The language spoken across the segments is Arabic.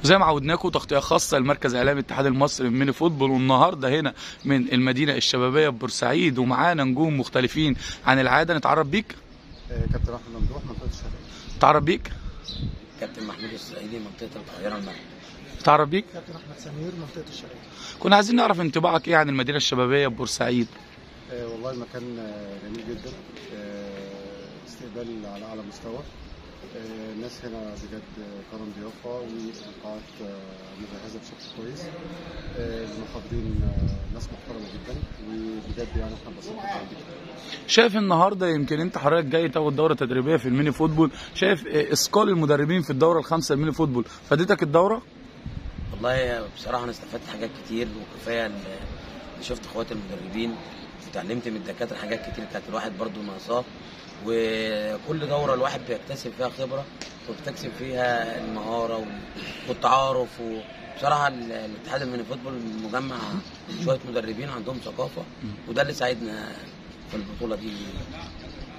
زي ما عودناكم تغطيه خاصه لمركز اعلام الاتحاد المصري للميني فوتبول، والنهارده هنا من المدينه الشبابيه ببورسعيد، ومعانا نجوم مختلفين عن العاده. نتعرف بيك. كابتن احمد ممدوح، منطقه الشباب. نتعرف بيك. كابتن محمود الصعيدي، منطقه القاهره المغرب. نتعرف بيك. كابتن احمد سمير، منطقه الشباب. كنا عايزين نعرف انطباعك ايه عن المدينه الشبابيه ببورسعيد. والله المكان جميل جدا، استقبال على اعلى مستوى. الناس هنا بجد كرم ضيافه، والقاعات مجهزه بشكل كويس. المحاضرين ناس محترمه جدا، وبجد يعني احنا انبسطنا جدا. شايف النهارده يمكن انت حضرتك جاي تاخد دوره تدريبيه في الميني فوتبول، شايف اثقال المدربين في الدوره الخامسه الميني فوتبول فادتك الدوره؟ والله بصراحه انا استفدت حاجات كتير، وكفايه ان شفت اخواتي المدربين، وتعلمت من الدكاتره حاجات كتير كانت الواحد برضو ناقصاه. وكل دوره الواحد بيكتسب فيها خبره، وبيكتسب فيها المهاره والتعارف. وبصراحه الاتحاد الميني فوتبول مجمع شويه مدربين عندهم ثقافه، وده اللي ساعدنا في البطوله دي.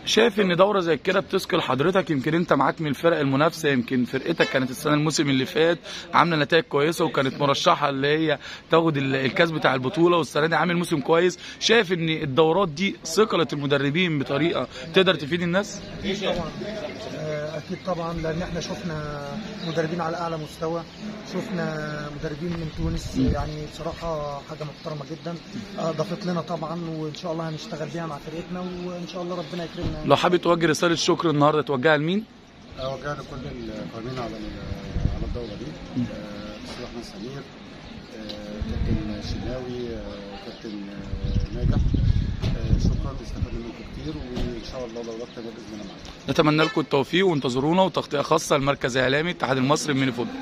شايف ان دوره زي كده بتثقل حضرتك؟ يمكن انت معاك من الفرق المنافسه، يمكن فرقتك كانت السنه الموسم اللي فات عامله نتائج كويسه، وكانت مرشحه اللي هي تاخد الكاس بتاع البطوله، والسنه دي عامل موسم كويس. شايف ان الدورات دي ثقلت المدربين بطريقه تقدر تفيد الناس؟ اكيد طبعا، اكيد طبعا، لان احنا شفنا مدربين على اعلى مستوى، شفنا مدربين من تونس، يعني بصراحه حاجه محترمه جدا، ضافت لنا طبعا، وان شاء الله هنشتغل بيها مع فرقتنا، وان شاء الله ربنا يكرمنا. لو حابب توجه رساله شكر النهارده توجهها لمين؟ اوجهها لكل القائمين على الدوره دي، استاذ احمد سمير، كابتن شناوي، كابتن ناجح. شكرا، استفدنا منكم كتير، وان شاء الله دورات تانيه باذن الله معاكم. نتمنى لكم التوفيق، وانتظرونا وتغطيه خاصه لمركز اعلامي الاتحاد المصري للميني فوتبول.